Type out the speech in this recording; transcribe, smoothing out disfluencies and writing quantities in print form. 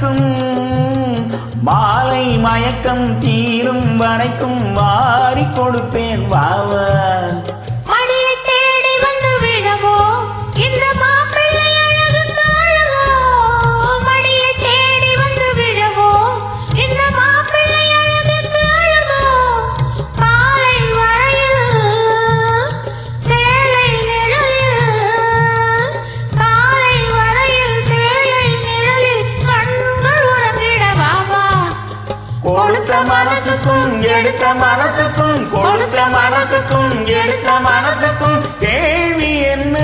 வரைக்கும் மாலை மயக்கம் தீரும் வரைக்கும் வாரி கொடுப்பேன் வாவா. மடியை தேடி வந்து விழவோ இந்த மாப்பிள்ளை அழகுக்கு அழகோ. மடியை தேடி வந்து விழவோ இந்த மாப்பிள்ளை அழகுக்கு அழகோ. காலை வரையில் சேலை நிழலில், காலை வரையில் சேலை நிழலில் கண்கள் உறங்கிட வாவா. கொடுத்த மனசுக்கும் எடுத்த மனசுக்கும், கொடுத்த மனசுக்கும் எடுத்த மனசுக்கும் கேள்வி என்ன?